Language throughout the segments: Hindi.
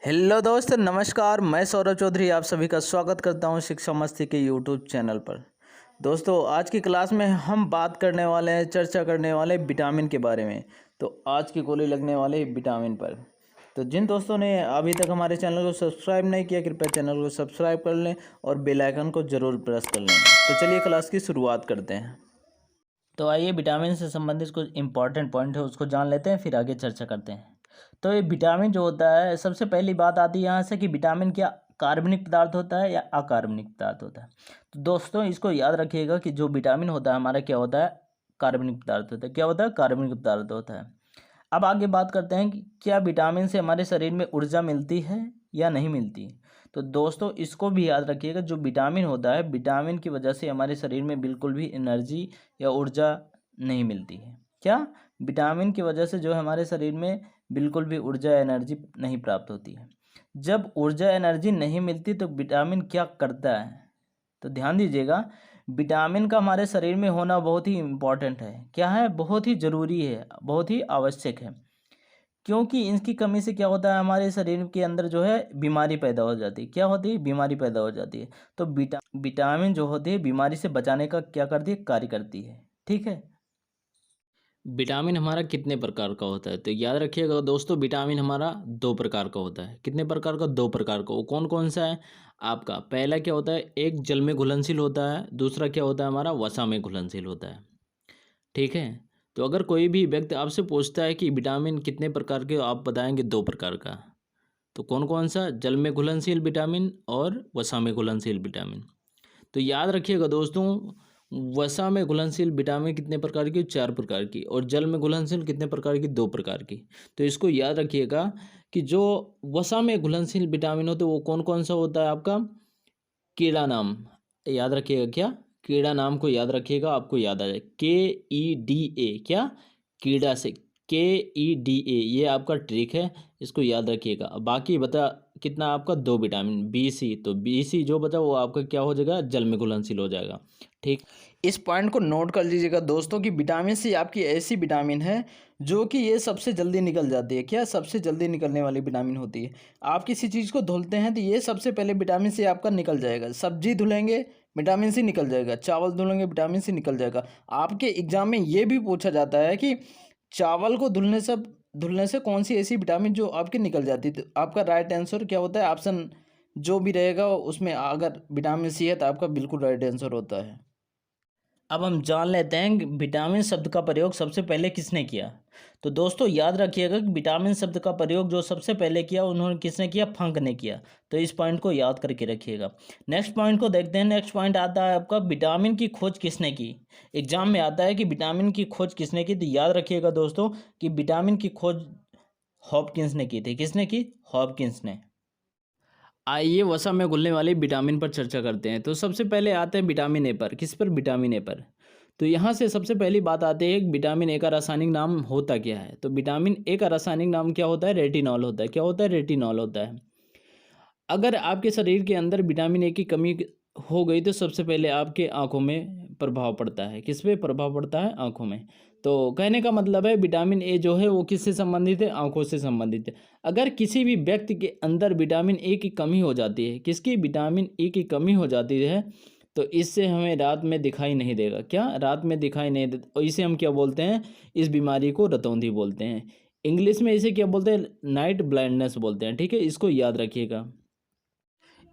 हेलो दोस्त, नमस्कार। मैं सौरभ चौधरी आप सभी का स्वागत करता हूं शिक्षा मस्ती के यूट्यूब चैनल पर। दोस्तों, आज की क्लास में हम बात करने वाले हैं, चर्चा करने वाले विटामिन के बारे में। तो आज की गोली लगने वाले विटामिन पर। तो जिन दोस्तों ने अभी तक हमारे चैनल को सब्सक्राइब नहीं किया, कृपया चैनल को सब्सक्राइब कर लें और बेल आइकन को ज़रूर प्रेस कर लें। तो चलिए क्लास की शुरुआत करते हैं। तो आइए विटामिन से संबंधित कुछ इंपॉर्टेंट पॉइंट है उसको जान लेते हैं, फिर आगे चर्चा करते हैं। तो ये विटामिन जो होता है, सबसे पहली बात आती है यहाँ से कि विटामिन क्या कार्बनिक पदार्थ होता है या अकार्बनिक पदार्थ होता है। तो दोस्तों इसको याद रखिएगा कि जो विटामिन होता है हमारा क्या होता है, कार्बनिक पदार्थ होता है। क्या होता है? कार्बनिक पदार्थ होता है। अब आगे बात करते हैं कि क्या विटामिन से हमारे शरीर में ऊर्जा मिलती है या नहीं मिलती। तो दोस्तों इसको भी याद रखिएगा, जो विटामिन होता है, विटामिन की वजह से हमारे शरीर में बिल्कुल भी एनर्जी या ऊर्जा नहीं मिलती है। क्या? विटामिन की वजह से जो हमारे शरीर में बिल्कुल भी ऊर्जा एनर्जी नहीं प्राप्त होती है। जब ऊर्जा एनर्जी नहीं मिलती तो विटामिन क्या करता है? तो ध्यान दीजिएगा, विटामिन का हमारे शरीर में होना बहुत ही इम्पॉर्टेंट है। क्या है? बहुत ही ज़रूरी है, बहुत ही आवश्यक है। क्योंकि इनकी कमी से क्या होता है, हमारे शरीर के अंदर जो है बीमारी पैदा हो जाती है। क्या होती है? बीमारी पैदा हो जाती है। तो विटामिन जो होती है बीमारी से बचाने का क्या करती है? कार्य करती है। ठीक है। विटामिन हमारा कितने प्रकार का होता है? तो याद रखिएगा दोस्तों, विटामिन हमारा दो प्रकार का होता है। कितने प्रकार का? दो प्रकार का। वो कौन कौन सा है आपका? पहला क्या होता है, एक जल में घुलनशील होता है, दूसरा क्या होता है हमारा, वसा में घुलनशील होता है। ठीक है। तो अगर कोई भी व्यक्ति आपसे पूछता है कि विटामिन कितने प्रकार के, आप बताएंगे दो प्रकार का। तो कौन कौन सा? जल में घुलनशील विटामिन और वसा में घुलनशील विटामिन। तो याद रखिएगा दोस्तों, वसा में घुलनशील विटामिन कितने प्रकार की? चार प्रकार की। और जल में घुलनशील कितने प्रकार की? दो प्रकार की। तो इसको याद रखिएगा कि जो वसा में घुलनशील विटामिन होते हैं वो कौन कौन सा होता है आपका? कीड़ा नाम याद रखिएगा। क्या? कीड़ा नाम को याद रखिएगा, आपको याद आ जाए। KEDA। क्या? कीड़ा से KEDA, ये आपका ट्रिक है, इसको याद रखिएगा। अब बाकी बता कितना आपका? दो विटामिन BC। तो BC जो बचा वो आपका क्या हो जाएगा? जल में घुलनशील हो जाएगा। ठीक। इस पॉइंट को नोट कर लीजिएगा दोस्तों कि विटामिन सी आपकी ऐसी विटामिन है जो कि ये सबसे जल्दी निकल जाती है। क्या? सबसे जल्दी निकलने वाली विटामिन होती है। आप किसी चीज़ को धुलते हैं तो ये सबसे पहले विटामिन सी आपका निकल जाएगा। सब्जी धुलेंगे, विटामिन सी निकल जाएगा। चावल धुलेंगे, विटामिन सी निकल जाएगा। आपके एग्जाम में ये भी पूछा जाता है कि चावल को धुलने से कौन सी ऐसी विटामिन जो आपकी निकल जाती है। तो आपका राइट आंसर क्या होता है? ऑप्शन जो भी रहेगा उसमें अगर विटामिन सी है तो आपका बिल्कुल राइट आंसर होता है। अब हम जान लेते हैं कि विटामिन शब्द का प्रयोग सबसे पहले किसने किया। तो दोस्तों याद रखिएगा कि विटामिन शब्द का प्रयोग जो सबसे पहले किया उन्होंने किसने किया? फंक ने किया। तो इस पॉइंट को याद करके रखिएगा। नेक्स्ट पॉइंट को देखते हैं। नेक्स्ट पॉइंट आता है आपका, विटामिन की खोज किसने की। एग्जाम में आता है कि विटामिन की खोज किसने की। तो याद रखिएगा दोस्तों कि विटामिन की खोज हॉपकिंस ने की थी। किसने की? हॉपकिंस ने। आइए वसा में घुलने वाले विटामिन पर चर्चा करते हैं। तो सबसे पहले आते हैं विटामिन ए पर। किस पर? विटामिन ए पर। तो यहाँ से सबसे पहली बात आती है कि विटामिन ए का रासायनिक नाम होता क्या है। तो विटामिन ए का रासायनिक नाम क्या होता है? रेटिनॉल होता है। क्या होता है? रेटिनॉल होता है। अगर आपके शरीर के अंदर विटामिन ए की कमी हो गई तो सबसे पहले आपके आंखों में प्रभाव पड़ता है। किस पे प्रभाव पड़ता है? आंखों में। तो कहने का मतलब है विटामिन ए जो है वो किससे संबंधित है? आंखों से संबंधित है। अगर किसी भी व्यक्ति के अंदर विटामिन ए की कमी हो जाती है, किसकी? विटामिन ए की कमी हो जाती है, तो इससे हमें रात में दिखाई नहीं देगा। क्या? रात में दिखाई नहीं देता। और इसे हम क्या बोलते हैं? इस बीमारी को रतौंधी बोलते हैं। इंग्लिश में इसे क्या बोलते हैं? नाइट ब्लाइंडनेस बोलते हैं। ठीक है, इसको याद रखिएगा।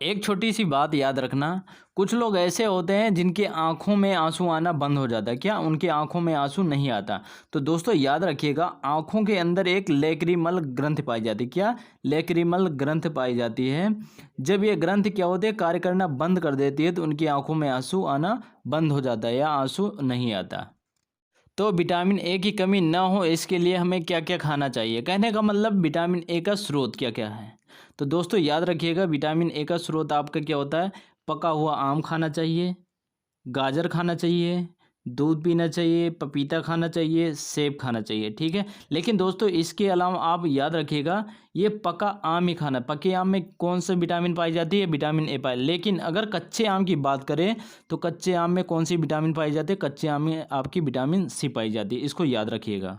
एक छोटी सी बात याद रखना, कुछ लोग ऐसे होते हैं जिनकी आंखों में आंसू आना बंद हो जाता है। क्या? उनकी आंखों में आंसू नहीं आता। तो दोस्तों याद रखिएगा, आंखों के अंदर एक लेक्रिमल ग्रंथ पाई जाती है। क्या? लेक्रिमल ग्रंथ पाई जाती है। जब ये ग्रंथ क्या होते हैं? कार्य करना बंद कर देती है तो उनकी आंखों में आंसू आना बंद हो जाता है या आंसू नहीं आता। तो विटामिन ए की कमी ना हो इसके लिए हमें क्या क्या खाना चाहिए? कहने का मतलब विटामिन ए का स्रोत क्या क्या है। तो दोस्तों याद रखिएगा, विटामिन ए का स्रोत आपका क्या होता है? पका हुआ आम खाना चाहिए, गाजर खाना चाहिए, दूध पीना चाहिए, पपीता खाना चाहिए, सेब खाना चाहिए। ठीक है। लेकिन दोस्तों इसके अलावा आप याद रखिएगा, ये पका आम ही खाना। पके आम में कौन सा विटामिन पाई जाती है? विटामिन ए पाई। लेकिन अगर कच्चे आम की बात करें तो कच्चे आम में कौन सी विटामिन पाई जाती है? कच्चे आम में आपकी विटामिन सी पाई जाती है। इसको याद रखिएगा।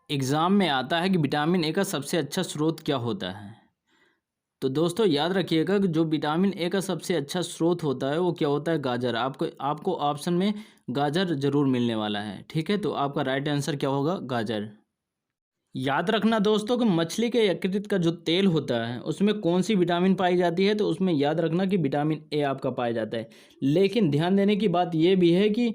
एग्ज़ाम में आता है कि विटामिन ए का सबसे अच्छा स्रोत क्या होता है। तो दोस्तों याद रखिएगा कि जो विटामिन ए का सबसे अच्छा स्रोत होता है वो क्या होता है, गाजर। आपको ऑप्शन में गाजर ज़रूर मिलने वाला है, ठीक है। तो आपका राइट आंसर क्या होगा, गाजर। याद रखना दोस्तों कि मछली के यकृत का जो तेल होता है उसमें कौन सी विटामिन पाई जाती है, तो उसमें याद रखना कि विटामिन ए आपका पाया जाता है। लेकिन ध्यान देने की बात यह भी है कि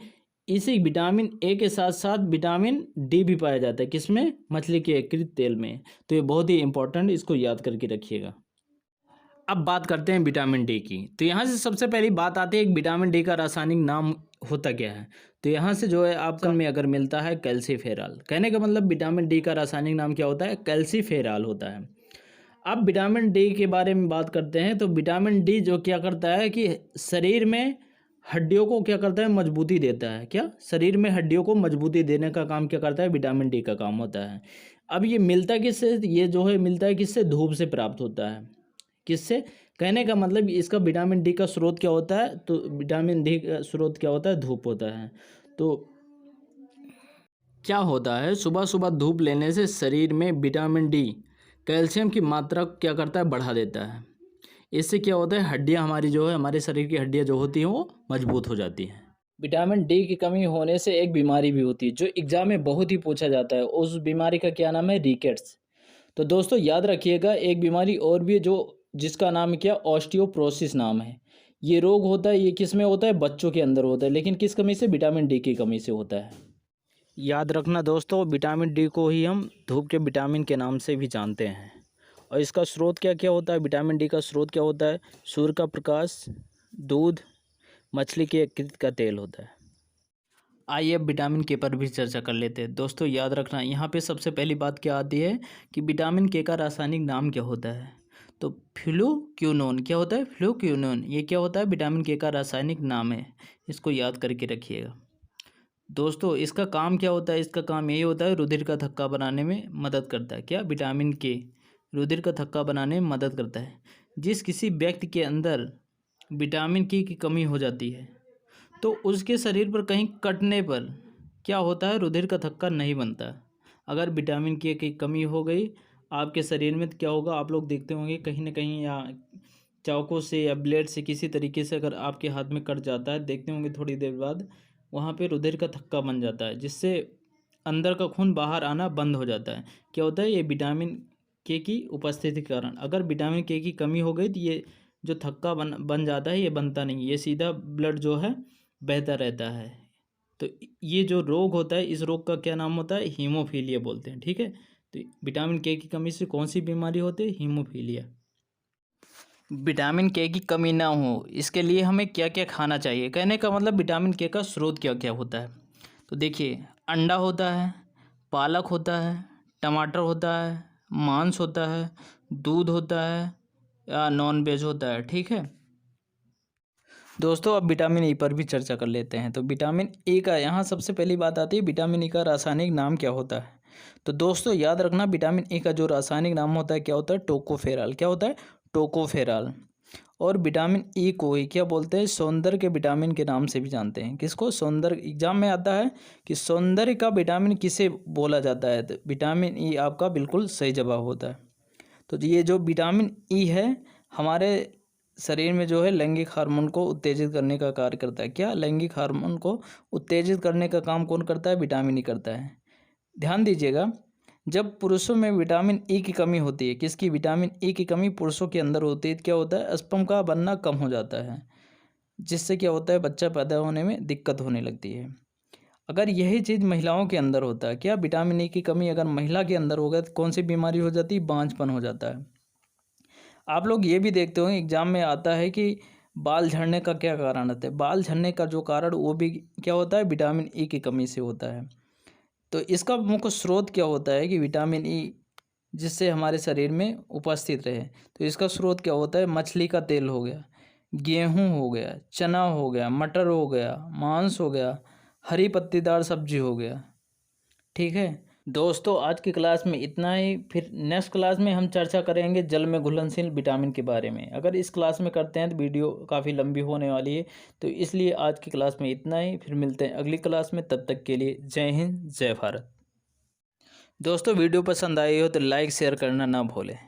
इसी विटामिन ए के साथ साथ विटामिन डी भी पाया जाता है, किसमें, मछली के यकृत तेल में। तो ये बहुत ही इंपॉर्टेंट, इसको याद करके रखिएगा। अब बात करते हैं विटामिन डी की। तो यहाँ से सबसे पहली बात आती है कि विटामिन डी का रासायनिक नाम होता क्या है। तो यहाँ से जो है आपका में अगर मिलता है कैल्सीफेरॉल। कहने का मतलब विटामिन डी का रासायनिक नाम क्या होता है, कैल्सीफेरॉल होता है। अब विटामिन डी के बारे में बात करते हैं। तो विटामिन डी जो क्या करता है कि शरीर में हड्डियों को क्या करता है, मजबूती देता है। क्या, शरीर में हड्डियों को मजबूती देने का काम क्या करता है, विटामिन डी का काम होता है। अब ये मिलता किससे, ये जो है मिलता है किससे, धूप से प्राप्त होता है। किससे, कहने का मतलब इसका विटामिन डी का स्रोत क्या होता है, तो विटामिन डी का स्रोत क्या होता है, धूप होता है। तो क्या होता है, सुबह सुबह धूप लेने से शरीर में विटामिन डी कैल्शियम की मात्रा क्या करता है, बढ़ा देता है। इससे क्या होता है, हड्डियां हमारी जो है, हमारे शरीर की हड्डियां जो होती हैं वो मजबूत हो जाती हैं। विटामिन डी की कमी होने से एक बीमारी भी होती है जो एग्जाम में बहुत ही पूछा जाता है। उस बीमारी का क्या नाम है, रिकेट्स। तो दोस्तों याद रखिएगा, एक बीमारी और भी है जो जिसका नाम क्या, ऑस्टियोप्रोसिस नाम है। ये रोग होता है, ये किस में होता है, बच्चों के अंदर होता है। लेकिन किस कमी से, विटामिन डी की कमी से होता है। याद रखना दोस्तों, विटामिन डी को ही हम धूप के विटामिन के नाम से भी जानते हैं। और इसका स्रोत क्या क्या होता है, विटामिन डी का स्रोत क्या होता है, सूर्य का प्रकाश, दूध, मछली के यकृत का तेल होता है। आइए अब विटामिन के पर भी चर्चा कर लेते हैं। दोस्तों याद रखना, यहाँ पे सबसे पहली बात क्या आती है कि विटामिन के का रासायनिक नाम क्या होता है। तो फ्लूक्यूनोन क्या होता है, फ्लूक्यूनोन, ये क्या होता है, विटामिन के का रासायनिक नाम है। इसको याद करके रखिएगा। दोस्तों इसका काम क्या होता है, इसका काम यही होता है, रुधिर का थक्का बनाने में मदद करता है। क्या, विटामिन के रुधिर का थक्का बनाने में मदद करता है। जिस किसी व्यक्ति के अंदर विटामिन के की कमी हो जाती है तो उसके शरीर पर कहीं कटने पर क्या होता है, रुधिर का थक्का नहीं बनता। अगर विटामिन के की कमी हो गई आपके शरीर में तो क्या होगा, आप लोग देखते होंगे कहीं ना कहीं, या चाकू से या ब्लेड से किसी तरीके से अगर आपके हाथ में कट जाता है, देखते होंगे थोड़ी देर बाद वहाँ पे रुधिर का थक्का बन जाता है, जिससे अंदर का खून बाहर आना बंद हो जाता है। क्या होता है, ये विटामिन के की उपस्थिति के कारण। अगर विटामिन के की कमी हो गई तो ये जो थक्का बन जाता है ये बनता नहीं, ये सीधा ब्लड जो है बहता रहता है। तो ये जो रोग होता है, इस रोग का क्या नाम होता है, हीमोफीलिया बोलते हैं, ठीक है। तो विटामिन के की कमी से कौन सी बीमारी होती है, हीमोफीलिया। विटामिन के की कमी ना हो इसके लिए हमें क्या क्या खाना चाहिए, कहने का मतलब विटामिन के का स्रोत क्या क्या होता है। तो देखिए, अंडा होता है, पालक होता है, टमाटर होता है, मांस होता है, दूध होता है, या नॉन वेज होता है, ठीक है। दोस्तों अब विटामिन ई पर भी चर्चा कर लेते हैं। तो विटामिन ए का यहाँ सबसे पहली बात आती है, विटामिन ई का रासायनिक नाम क्या होता है। तो दोस्तों याद रखना, विटामिन ए का जो रासायनिक नाम होता है क्या होता है, टोकोफेरॉल। क्या होता है, टोकोफेरॉल। और विटामिन ई को ही क्या बोलते हैं, सौंदर्य के विटामिन के नाम से भी जानते हैं। किसको, सौंदर्य। एग्जाम में आता है कि सौंदर्य का विटामिन किसे बोला जाता है, तो विटामिन ई आपका बिल्कुल सही जवाब होता है। तो ये जो विटामिन ई है हमारे शरीर में जो है लैंगिक हार्मोन को उत्तेजित करने का कार्य करता है। क्या, लैंगिक हार्मोन को उत्तेजित करने का काम कौन करता है, विटामिन ई करता है। ध्यान दीजिएगा, जब पुरुषों में विटामिन ई की कमी होती है, किसकी, विटामिन ई की कमी पुरुषों के अंदर होती है, क्या होता है, स्पर्म का बनना कम हो जाता है, जिससे क्या होता है, बच्चा पैदा होने में दिक्कत होने लगती है। अगर यही चीज़ महिलाओं के अंदर होता है, क्या, विटामिन ई की कमी अगर महिला के अंदर हो गया तो कौन सी बीमारी हो जाती है, बांझपन हो जाता है। आप लोग ये भी देखते होंगे एग्जाम में आता है कि बाल झड़ने का क्या कारण होता है। बाल झड़ने का जो कारण वो भी क्या होता है, विटामिन ई की कमी से होता है। तो इसका मुख्य स्रोत क्या होता है कि विटामिन ई जिससे हमारे शरीर में उपस्थित रहे। तो इसका स्रोत क्या होता है, मछली का तेल हो गया, गेहूं हो गया, चना हो गया, मटर हो गया, मांस हो गया, हरी पत्तीदार सब्जी हो गया, ठीक है। दोस्तों आज की क्लास में इतना ही। फिर नेक्स्ट क्लास में हम चर्चा करेंगे जल में घुलनशील विटामिन के बारे में। अगर इस क्लास में करते हैं तो वीडियो काफ़ी लंबी होने वाली है, तो इसलिए आज की क्लास में इतना ही। फिर मिलते हैं अगली क्लास में, तब तक के लिए जय हिंद, जय भारत। दोस्तों वीडियो पसंद आई हो तो लाइक शेयर करना ना भूलें।